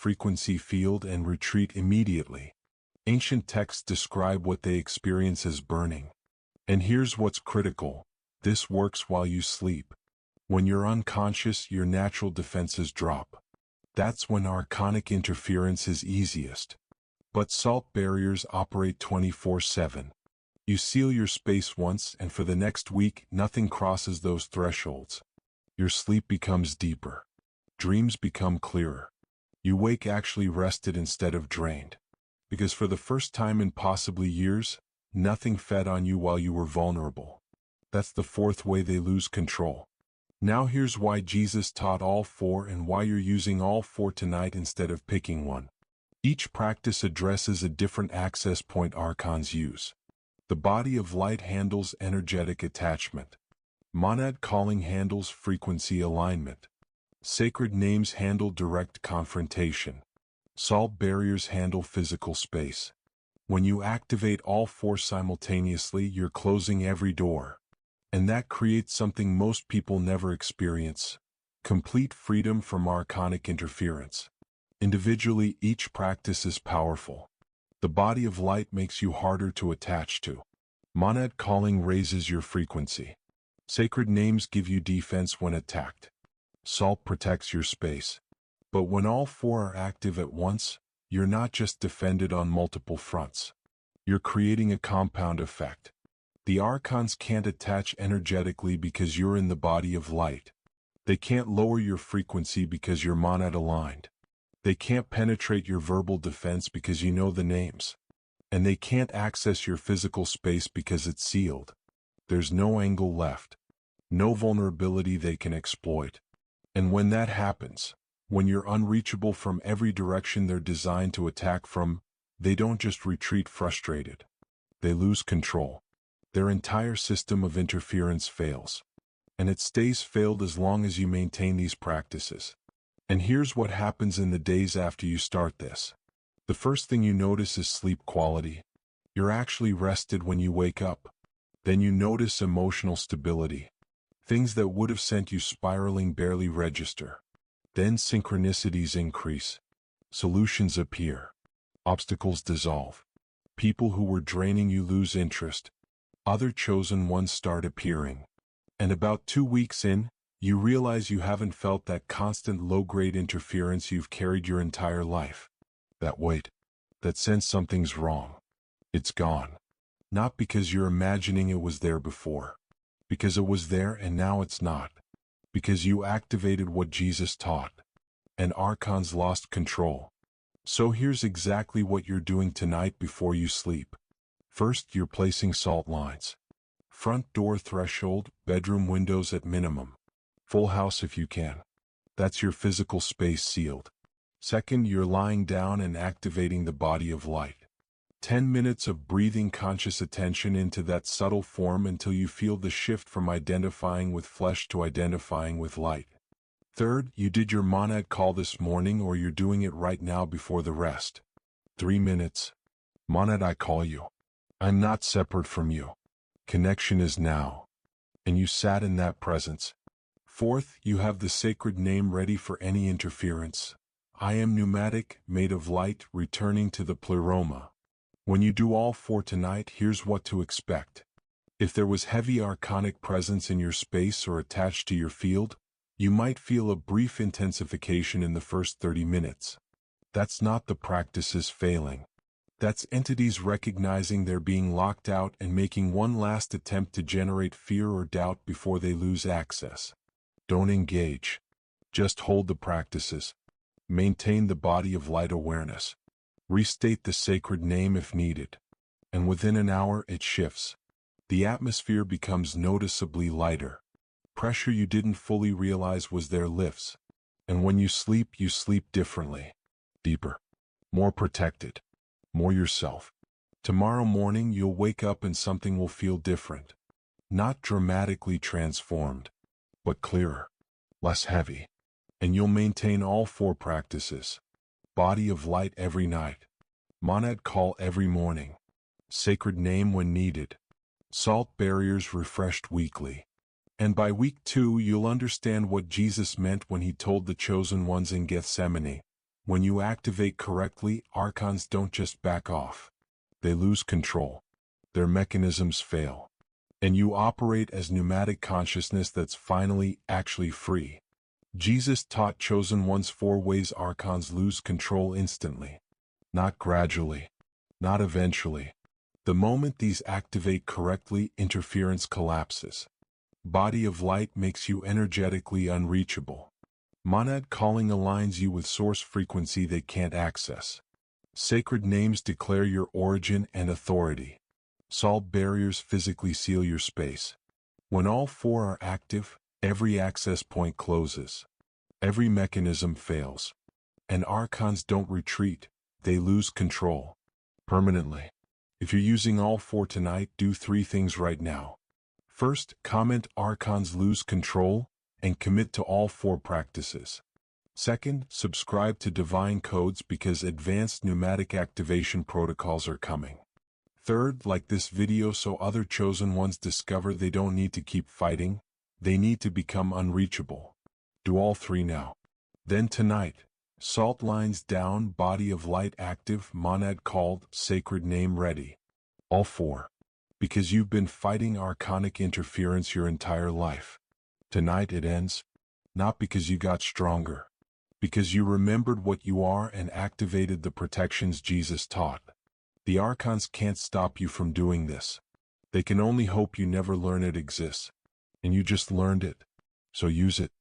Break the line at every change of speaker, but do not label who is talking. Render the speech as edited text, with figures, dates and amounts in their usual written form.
frequency field and retreat immediately. Ancient texts describe what they experience as burning. And here's what's critical. This works while you sleep. When you're unconscious, your natural defenses drop. That's when archonic interference is easiest. But salt barriers operate 24/7. You seal your space once, and for the next week, nothing crosses those thresholds. Your sleep becomes deeper. Dreams become clearer. You wake actually rested instead of drained. Because for the first time in possibly years, nothing fed on you while you were vulnerable. That's the fourth way they lose control. Now here's why Jesus taught all four and why you're using all four tonight instead of picking one. Each practice addresses a different access point Archons use. The body of light handles energetic attachment. Monad calling handles frequency alignment. Sacred names handle direct confrontation. Salt barriers handle physical space. When you activate all four simultaneously, you're closing every door. And that creates something most people never experience: complete freedom from archonic interference. Individually, each practice is powerful. The body of light makes you harder to attach to. Monad calling raises your frequency. Sacred names give you defense when attacked. Salt protects your space. But when all four are active at once, you're not just defended on multiple fronts. You're creating a compound effect. The Archons can't attach energetically because you're in the body of light. They can't lower your frequency because you're monad aligned. They can't penetrate your verbal defense because you know the names. And they can't access your physical space because it's sealed. There's no angle left. No vulnerability they can exploit. And when that happens, when you're unreachable from every direction they're designed to attack from, they don't just retreat frustrated. They lose control. Their entire system of interference fails. And it stays failed as long as you maintain these practices. And here's what happens in the days after you start this. The first thing you notice is sleep quality. You're actually rested when you wake up. Then you notice emotional stability. Things that would have sent you spiraling barely register. Then synchronicities increase. Solutions appear. Obstacles dissolve. People who were draining you lose interest. Other chosen ones start appearing. And about 2 weeks in, you realize you haven't felt that constant low-grade interference you've carried your entire life. That weight, that sense something's wrong. It's gone. Not because you're imagining it was there before. Because it was there and now it's not. Because you activated what Jesus taught. And Archons lost control. So here's exactly what you're doing tonight before you sleep. First, you're placing salt lines. Front door threshold, bedroom windows at minimum. Full house if you can. That's your physical space sealed. Second, you're lying down and activating the body of light. 10 minutes of breathing conscious attention into that subtle form until you feel the shift from identifying with flesh to identifying with light. Third, you did your monad call this morning or you're doing it right now before the rest. 3 minutes. Monad, I call you. I'm not separate from you. Connection is now. And you sat in that presence. Fourth, you have the sacred name ready for any interference. I am pneumatic, made of light, returning to the pleroma. When you do all four tonight, here's what to expect. If there was heavy archonic presence in your space or attached to your field, you might feel a brief intensification in the first 30 minutes. That's not the practices failing. That's entities recognizing they're being locked out and making one last attempt to generate fear or doubt before they lose access. Don't engage. Just hold the practices. Maintain the body of light awareness. Restate the sacred name if needed. And within an hour it shifts. The atmosphere becomes noticeably lighter. Pressure you didn't fully realize was there lifts. And when you sleep differently. Deeper. More protected. More yourself. Tomorrow morning you'll wake up and something will feel different. Not dramatically transformed, but clearer. Less heavy. And you'll maintain all four practices. Body of light every night. Monad call every morning. Sacred name when needed. Salt barriers refreshed weekly. And by week 2 you'll understand what Jesus meant when he told the chosen ones in Gethsemane, When you activate correctly, Archons don't just back off. They lose control. Their mechanisms fail. And you operate as pneumatic consciousness that's finally actually free. Jesus taught chosen ones 4 ways Archons lose control instantly. Not gradually. Not eventually. The moment these activate correctly, interference collapses. Body of light makes you energetically unreachable. Monad calling aligns you with source frequency they can't access. Sacred names declare your origin and authority. Salt barriers physically seal your space. When all 4 are active, every access point closes. Every mechanism fails. And Archons don't retreat, they lose control. Permanently. If you're using all 4 tonight, do 3 things right now. First, comment Archons lose control, and commit to all 4 practices. Second, subscribe to Divine Codes because advanced pneumatic activation protocols are coming. Third, like this video so other chosen ones discover they don't need to keep fighting, they need to become unreachable. Do all 3 now. Then tonight, salt lines down, body of light active, monad called, sacred name ready. All 4. Because you've been fighting archonic interference your entire life. Tonight it ends, not because you got stronger, because you remembered what you are and activated the protections Jesus taught. The Archons can't stop you from doing this. They can only hope you never learn it exists. And you just learned it. So use it.